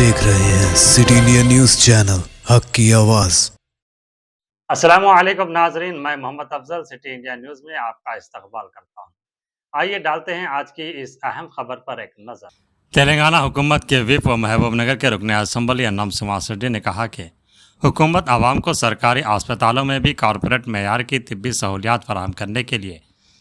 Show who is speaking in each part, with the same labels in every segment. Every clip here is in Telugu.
Speaker 1: देख रहे हैं सिटी इंडिया न्यूज़ चैनल हक की आवाज़।
Speaker 2: अस्सलामुअलैकुम नाजरीन, मैं Mohammad Afzal City India News में आपका इस्तकबाल करता हूँ। आइए डालते हैं आज की इस अहम खबर पर एक नज़र। तेलंगाना हुकूमत के विप व महबूबनगर के रुकन असम्बली अन्नम सिवास रेड्डी ने कहा कि हुकूमत आवाम को सरकारी अस्पतालों में भी कॉरपोरेट मेयार की तिब्बी सहूलियात फराहम करने के लिए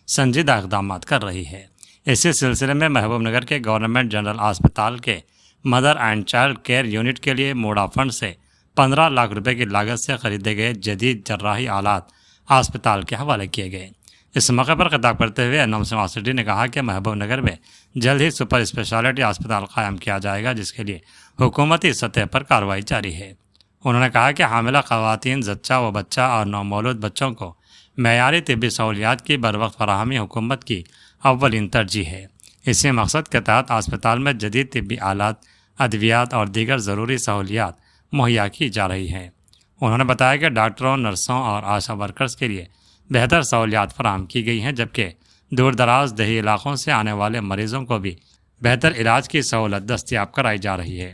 Speaker 2: संजीदा इकदाम कर रही है। इसी सिलसिले में महबूबनगर के गवर्नमेंट जनरल अस्पताल के mother and child care unit के लिए मूडा फंड से 15 लाख रुपए की लागत से खरीदे गए जदीद जर्राही आलात अस्पताल के हवाले किए गए। इस मौके पर खिताब करते हुए अन्नम सिवास रेड्डी ने कहा कि महबूबनगर में जल्द ही सुपर स्पेशलिटी अस्पताल कायम किया जाएगा, जिसके लिए हुकूमती सतह पर कार्रवाई जारी है। उन्होंने कहा कि हामिला खवातीन, जच्चा व बच्चा और नवमौलूद बच्चों को मेयारी तिब्बी सहूलियात की बरवक्त फराहमी हुकूमत की अव्वलीन तरजीह है। इसी मकसद के तहत अस्पताल में जदीद तिब्बी आलात, अद्वियात और दीगर ज़रूरी सहूलियात मुहैया की जा रही हैं। उन्होंने बताया कि डॉक्टरों, नर्सों और आशा वर्कर्स के लिए बेहतर सहूलियात फराहम की गई हैं, जबकि दूर दराज दही इलाकों से आने वाले मरीजों को भी बेहतर इलाज की सहूलत दस्तियाब कराई जा रही है।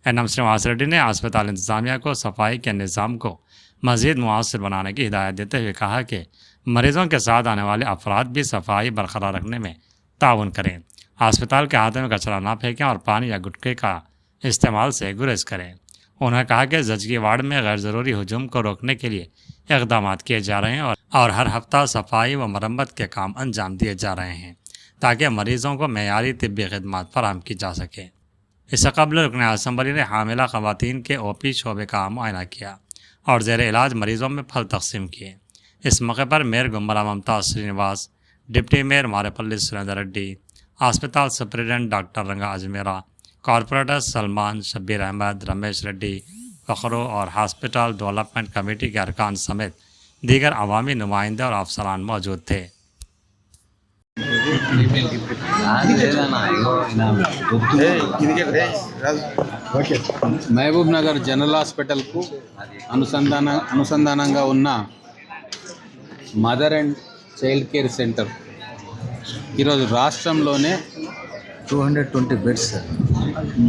Speaker 2: एनएम श्रीनिवास रेड्डी ने अस्पताल इंतजामिया को सफाई के निज़ाम को मज़ीद मुआसर बनाने की हिदायत देते हुए कहा कि मरीजों के साथ आने वाले अफराद भी सफाई बरकरार रखने में ताउन करें, अस्पताल के अहाते में कचरा ना फेंकें और पानी या गुटखे का इस्तेमाल से गुरेज करें। उन्होंने कहा कि जजगी वार्ड में गैर ज़रूरी हजूम को रोकने के लिए इक़दाम किए जा रहे हैं और हर हफ्ता सफाई व मरम्मत के काम अंजाम दिए जा रहे हैं ताकि मरीज़ों को मेयारी तिब्बी खिदमात फराहम की जा सके। इससे कबल रुकन असम्बली ने हामिला खवातीन के ओपी शोबे का मुआयना किया और ज़ेर इलाज मरीज़ों में फल तकसीम किए। इस मौके पर मेयर गुम्बला ममता श्रीनिवास, डिप्टी मेयर मारेपल्ली सुरेंद्र रेड्डी, अस्पताल सुपरिटेंडेंट डॉक्टर रंगा अजमेरा, कॉरपोरेटर सलमान, शब्बीर अहमद, रमेश रेड्डी, फ़खरो और हॉस्पिटल डेवलपमेंट कमेटी के अरकान समेत दीगर अवामी नुमाइंदे और अफसरान मौजूद थे।
Speaker 3: మహబూబ్ నగర్ జనరల్ హాస్పిటల్కు అనుసంధానంగా ఉన్న mother and child care centre ఈరోజు రాష్ట్రంలోనే
Speaker 4: 220 బెడ్స్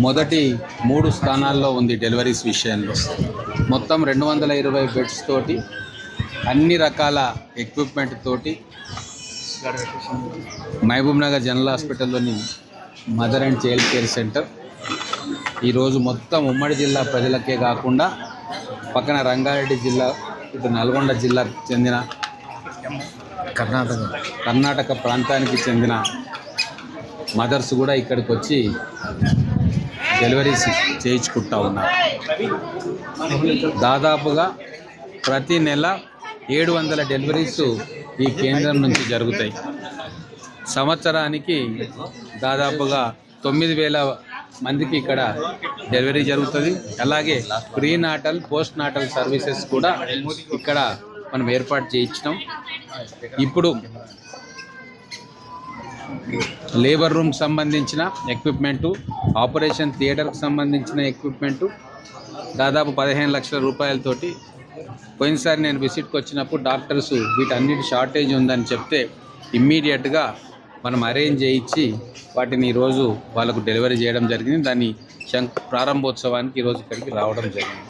Speaker 3: మొదటి 3 స్థానాల్లో ఉంది డెలివరీస్ విషయంలో. మొత్తం 220 బెడ్స్ తోటి అన్ని రకాల ఎక్విప్మెంట్ తోటి మహబూబ్ నగర్ జనరల్ హాస్పిటల్లోని mother and child care centre ఈరోజు మొత్తం ఉమ్మడి జిల్లా ప్రజలకే కాకుండా పక్కన రంగారెడ్డి జిల్లా, ఇటు నల్గొండ జిల్లాకు చెందిన కర్ణాటక ప్రాంతానికి చెందిన మదర్స్ కూడా ఇక్కడికి వచ్చి డెలివరీస్ చేయించుకుంటా ఉన్నారు. దాదాపుగా ప్రతి నెల 700 డెలివరీస్ ఈ కేంద్రం నుంచి జరుగుతాయి. సంవత్సరానికి దాదాపుగా 9,000 మందికి ఇక్కడ డెలివరీ జరుగుతుంది. అలాగే ప్రీనాటల్, పోస్ట్ నాటల్ సర్వీసెస్ కూడా ఇక్కడ మనం ఏర్పాటు చేయించినాం. ఇప్పుడు లేబర్ రూమ్ సంబంధించిన ఎక్విప్మెంటు, ఆపరేషన్ థియేటర్కి సంబంధించిన ఎక్విప్మెంటు దాదాపు 15 లక్షల రూపాయలతోటి పోయినసారి నేను విజిట్కి వచ్చినప్పుడు డాక్టర్స్ వీటన్నిటి షార్టేజ్ ఉందని చెప్తే ఇమ్మీడియట్గా మనం అరేంజ్ చేయించి వాటిని ఈరోజు వాళ్ళకు డెలివరీ చేయడం జరిగింది. దాని ప్రారంభోత్సవానికి ఈరోజు ఇక్కడికి రావడం జరిగింది.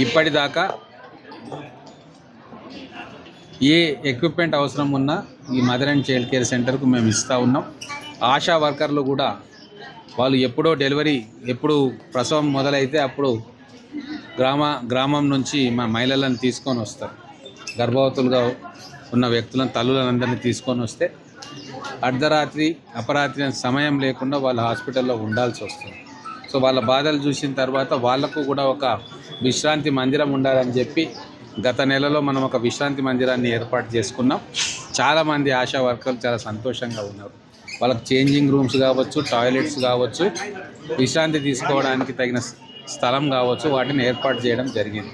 Speaker 3: ఇప్పటిదాకా ఏ ఎక్విప్మెంట్ అవసరం ఉన్నా ఈ మదర్ అండ్ చైల్డ్ కేర్ సెంటర్కు మేము ఇస్తూ ఉన్నాం. ఆశా వర్కర్లు కూడా వాళ్ళు ఎప్పుడు ప్రసవం మొదలైతే అప్పుడు గ్రామం నుంచి మా మహిళలను తీసుకొని వస్తారు. గర్భవతులుగా ఉన్న వ్యక్తులను, తల్లులందరినీ తీసుకొని వస్తే అర్ధరాత్రి, అపరాత్రి సమయం లేకుండా వాళ్ళ హాస్పిటల్లో ఉండాల్సి వస్తుంది. సో వాళ్ళ బాధలు చూసిన తర్వాత వాళ్ళకు కూడా ఒక విశ్రాంతి మందిరం ఉండాలని చెప్పి గత నెలలో మనం ఒక విశ్రాంతి మందిరాన్ని ఏర్పాటు చేసుకున్నాం. చాలామంది ఆశా వర్కర్లు చాలా సంతోషంగా ఉన్నారు. వాళ్ళకి చేంజింగ్ రూమ్స్ కావచ్చు, టాయిలెట్స్ కావచ్చు, విశ్రాంతి తీసుకోవడానికి తగిన స్థలం కావచ్చు, వాటిని ఏర్పాటు చేయడం జరిగింది.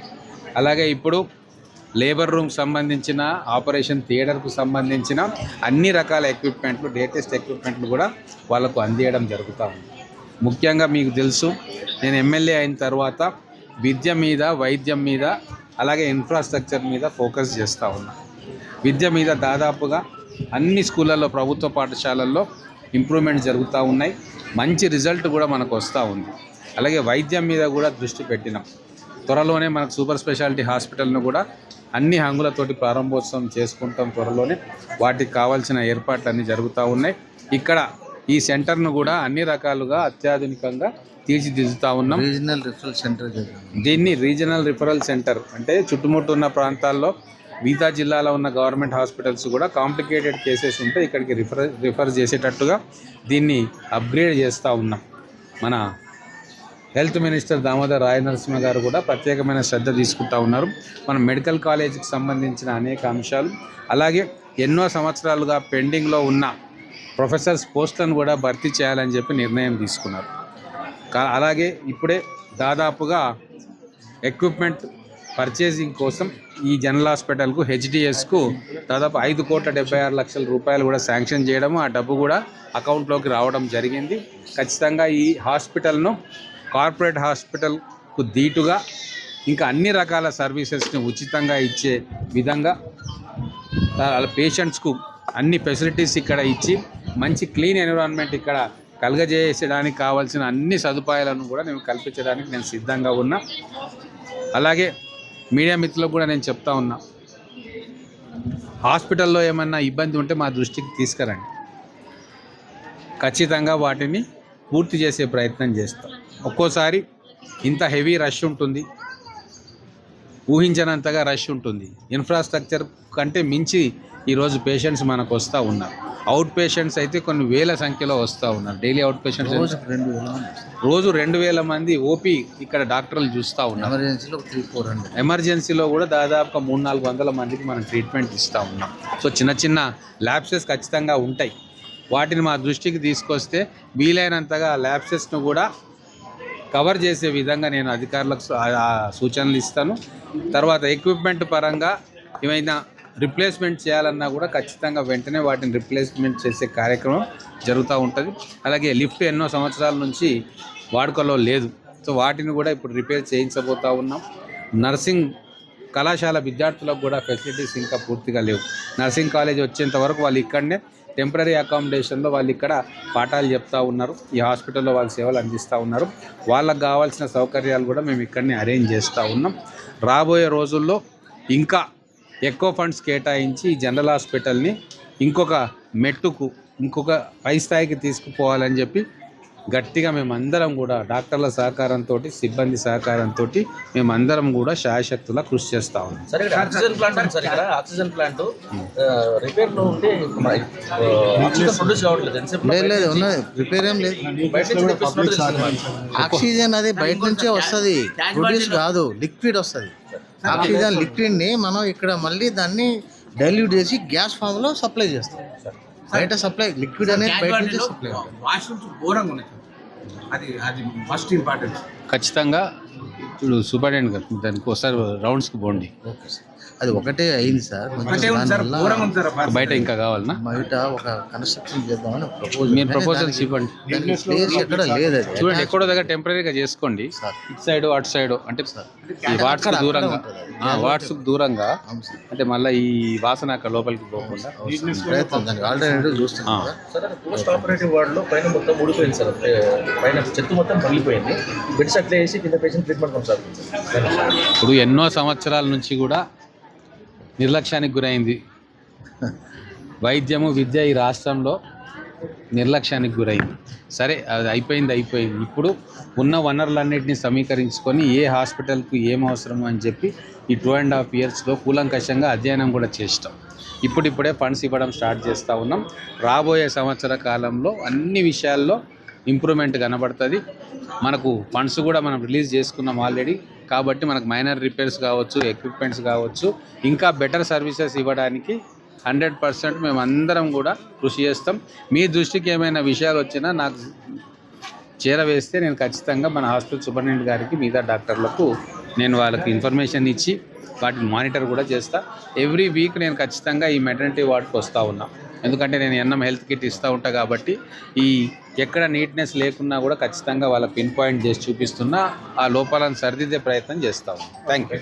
Speaker 3: అలాగే ఇప్పుడు లేబర్ రూమ్ సంబంధించిన, ఆపరేషన్ థియేటర్కు సంబంధించిన అన్ని రకాల ఎక్విప్మెంట్లు, లేటెస్ట్ ఎక్విప్మెంట్లు కూడా వాళ్ళకు అందియడం జరుగుతూ ఉంది. ముఖ్యంగా మీకు తెలుసు, నేను ఎమ్మెల్యే అయిన తర్వాత విద్య మీద, వైద్యం మీద, అలాగే ఇన్ఫ్రాస్ట్రక్చర్ మీద ఫోకస్ చేస్తూ ఉన్నా. విద్య మీద దాదాపుగా అన్ని స్కూళ్ళల్లో, ప్రభుత్వ పాఠశాలల్లో ఇంప్రూవ్మెంట్ జరుగుతూ ఉన్నాయి. మంచి రిజల్ట్ కూడా మనకు వస్తూ ఉంది. అలాగే వైద్యం మీద కూడా దృష్టి పెట్టినాం. త్వరలోనే మనకు సూపర్ స్పెషాలిటీ హాస్పిటల్ను కూడా అన్ని హంగులతోటి ప్రారంభోత్సవం చేసుకుంటాం త్వరలోనే. వాటికి కావాల్సిన ఏర్పాట్లన్నీ జరుగుతూ ఉన్నాయి. ఇక్కడ ఈ సెంటర్ను కూడా అన్ని రకాలుగా అత్యాధునికంగా తీర్చిదిద్దుతూ ఉన్నాం.
Speaker 4: రీజనల్ రిఫరల్ సెంటర్
Speaker 3: దీన్ని రీజనల్ రిఫరల్ సెంటర్ అంటే చుట్టుముట్టు ఉన్న ప్రాంతాల్లో మిగతా జిల్లాలో ఉన్న గవర్నమెంట్ హాస్పిటల్స్ కూడా కాంప్లికేటెడ్ కేసెస్ ఉంటే ఇక్కడికి రిఫర్ చేసేటట్టుగా దీన్ని అప్గ్రేడ్ చేస్తూ ఉన్నాం. మన హెల్త్ మినిస్టర్ దామోదర్ రాయనరసింహ గారు కూడా ప్రత్యేకమైన శ్రద్ధ తీసుకుంటూ ఉన్నారు. మన మెడికల్ కాలేజీకి సంబంధించిన అనేక అంశాలు, అలాగే ఎన్నో సంవత్సరాలుగా పెండింగ్లో ఉన్న ప్రొఫెసర్స్ పోస్టులను కూడా భర్తీ చేయాలని చెప్పి నిర్ణయం తీసుకున్నారు. అలాగే ఇప్పుడే దాదాపుగా ఎక్విప్మెంట్ పర్చేసింగ్ కోసం ఈ జనరల్ హాస్పిటల్కు హెచ్డిఎస్కు దాదాపు 5,76,00,000 రూపాయలు కూడా శాంక్షన్ చేయడము, ఆ డబ్బు కూడా అకౌంట్లోకి రావడం జరిగింది. ఖచ్చితంగా ఈ హాస్పిటల్ను కార్పొరేట్ హాస్పిటల్కు దీటుగా ఇంకా అన్ని రకాల సర్వీసెస్ని ఉచితంగా ఇచ్చే విధంగా పేషెంట్స్కు అన్ని ఫెసిలిటీస్ ఇక్కడ ఇచ్చి మంచి క్లీన్ ఎన్విరాన్మెంట్ ఇక్కడ కలుగజేసడానికి కావాల్సిన అన్ని సదుపాయాలను కూడా నేను కల్పించడానికి నేను సిద్ధంగా ఉన్నా. అలాగే మీడియా మిత్రులకు కూడా నేను చెప్తా ఉన్నా, హాస్పిటల్లో ఏమన్నా ఇబ్బంది ఉంటే మా దృష్టికి తీసుకురండి. ఖచ్చితంగా వాటిని పూర్తి చేసే ప్రయత్నం చేస్తాం. ఒక్కోసారి ఇంత హెవీ రష్ ఉంటుంది, ఊహించనంతగా రష్ ఉంటుంది. ఇన్ఫ్రాస్ట్రక్చర్ కంటే మించి ఈరోజు పేషెంట్స్ మనకు వస్తూ ఉన్నారు. అవుట్ పేషెంట్స్ అయితే కొన్ని వేల సంఖ్యలో వస్తూ ఉన్నారు. డైలీ అవుట్ పేషెంట్స్ రోజు 2,000 మంది ఓపీ ఇక్కడ డాక్టర్లు చూస్తూ ఉన్నారు. ఎమర్జెన్సీలో కూడా దాదాపుగా 300-400 మందికి మనం ట్రీట్మెంట్ ఇస్తూ ఉన్నాం. సో చిన్న చిన్న ల్యాబ్సెస్ ఖచ్చితంగా ఉంటాయి. వాటిని మా దృష్టికి తీసుకొస్తే వీలైనంతగా ల్యాబ్సెస్ను కూడా కవర్ చేసే విధంగా నేను అధికారులకు సూచనలు ఇస్తాను. తర్వాత ఎక్విప్మెంట్ పరంగా ఏమైనా రిప్లేస్మెంట్ చేయాలన్నా కూడా ఖచ్చితంగా వెంటనే వాటిని రిప్లేస్మెంట్ చేసే కార్యక్రమం జరుగుతూ ఉంటుంది. అలాగే లిఫ్ట్ ఎన్నో సంవత్సరాల నుంచి వాడుకలో లేదు. సో వాటిని కూడా ఇప్పుడు రిపేర్ చేయించబోతూ ఉన్నాం. నర్సింగ్ కళాశాల విద్యార్థులకు కూడా ఫెసిలిటీస్ ఇంకా పూర్తిగా లేవు. నర్సింగ్ కాలేజ్ వచ్చేంత వరకు వాళ్ళు ఇక్కడనే టెంపరీ అకామిడేషన్లో వాళ్ళు ఇక్కడ పాఠాలు చెప్తూ ఉన్నారు. ఈ హాస్పిటల్లో వాళ్ళు సేవలు అందిస్తూ ఉన్నారు. వాళ్ళకు కావాల్సిన సౌకర్యాలు కూడా మేము ఇక్కడనే అరేంజ్ చేస్తూ ఉన్నాం. రాబోయే రోజుల్లో ఇంకా ఎక్కువ ఫండ్స్ కేటాయించి ఈ జనరల్ హాస్పిటల్ని ఇంకొక మెట్టుకు ఇంకొక పై స్థాయికి తీసుకుపోవాలని చెప్పి గట్టిగా మేమందరం కూడా డాక్టర్ల సహకారంతో, సిబ్బంది సహకారంతో మేమందరం కూడా శాయశక్తులా కృషి చేస్తూ ఉన్నాం.
Speaker 5: సరే, ఆక్సిజన్ ప్లాంట్ ఉంది సార్. ఇక్కడ ఆక్సిజన్ ప్లాంట్ రిపేర్లో ఉంటే ఆక్సిజన్ ప్రొడ్యూస్ కావట్లేదు.
Speaker 4: లేదు ఉన్నది, రిపేర్ ఏం లేదు. ఆక్సిజన్ అది బయట నుంచే వస్తుంది, ప్రొడ్యూస్ కాదు, లిక్విడ్ వస్తుంది. ఆక్సిజన్ లిక్విడ్ని మనం ఇక్కడ మళ్ళీ దాన్ని డైల్యూట్ చేసి గ్యాస్ ఫామ్లో సప్లై చేస్తాం. బయట సప్లై లిక్విడ్ అనేది బయట నుంచి సప్లై
Speaker 6: వాష్రూమ్స్ ఘోరంగా ఉన్నాయి. అది ఫస్ట్ ఇంపార్టెంట్.
Speaker 3: ఖచ్చితంగా ఇప్పుడు సూపరింటెండెంట్ గారు దానికి ఒకసారి రౌండ్స్కి పోండి.
Speaker 4: ఓకే సార్, అది ఒకటే అయింది సార్.
Speaker 3: బయట ఇంకా కావాలన్నా?
Speaker 4: బయట ఒక కన్స్ట్రక్షన్ చేద్దామని
Speaker 3: మీరు ప్రపోజల్స్ ఇవ్వండి.
Speaker 4: ప్లేస్ ఎక్కడ లేదు.
Speaker 3: చూడండి, ఎక్కడో దగ్గర టెంపరీగా చేసుకోండి. ఇటు సైడ్ అటు సైడ్ అంటే ఈ వాట్స్కు దూరంగా, వాట్స్కు దూరంగా అంటే మళ్ళీ ఈ వాసన అక్కడ లోపలికి పోకుండా
Speaker 4: ఆల్టర్నేటివ్ చూస్తున్నాం.
Speaker 5: పోస్ట్ ఆపరేటివ్ వార్డులో పైన మొత్తం ఊడిపోయింది సార్. పైన చెత్త మొత్తం పగిలిపోయింది. బెడ్స్ అట్లా వేసి కింద పేషెంట్ ట్రీట్మెంట్ కొనసాగుతుంది.
Speaker 3: ఇప్పుడు ఎన్నో సంవత్సరాల నుంచి కూడా నిర్లక్ష్యానికి గురైంది వైద్యము, విద్య ఈ రాష్ట్రంలో నిర్లక్ష్యానికి గురైంది. సరే, అది అయిపోయింది. ఇప్పుడు ఉన్న వనరులన్నింటినీ సమీకరించుకొని ఏ హాస్పిటల్కు ఏం అవసరము అని చెప్పి ఈ 2.5 yearsలో కూలంకషంగా అధ్యయనం కూడా చేస్తాం. ఇప్పుడిప్పుడే ఫండ్స్ ఇవ్వడం స్టార్ట్ చేస్తూ ఉన్నాం. రాబోయే సంవత్సర కాలంలో అన్ని విషయాల్లో ఇంప్రూవ్మెంట్ కనబడుతుంది. మనకు ఫండ్స్ కూడా మనం రిలీజ్ చేసుకున్నాం ఆల్రెడీ. కాబట్టి మనకు మైనర్ రిపేర్స్ కావచ్చు, ఎక్విప్మెంట్స్ కావచ్చు, ఇంకా బెటర్ సర్వీసెస్ ఇవ్వడానికి 100% మేమందరం కూడా కృషి చేస్తాం. మీ దృష్టికి ఏమైనా విషయాలు వచ్చినా నాకు చేరవేస్తే నేను ఖచ్చితంగా మన హాస్పిటల్ సూపరింటెండెంట్ గారికి, మిగతా డాక్టర్లకు నేను వాళ్ళకి ఇన్ఫర్మేషన్ ఇచ్చి వాటిని మానిటర్ కూడా చేస్తా. ఎవ్రీ వీక్ నేను ఖచ్చితంగా ఈ మెటర్నిటీ వార్డుకి వస్తూ ఉన్నా. ఎందుకంటే నేను ఎన్ఎం హెల్త్ కిట్ ఇస్తూ ఉంటా కాబట్టి ఈ ఎక్కడ నీట్నెస్ లేకున్నా కూడా ఖచ్చితంగా వాళ్ళకి పిన్ పాయింట్ చేసి చూపిస్తున్నా. ఆ లోపాలను సరిదిద్దే ప్రయత్నం చేస్తాము. Thank you.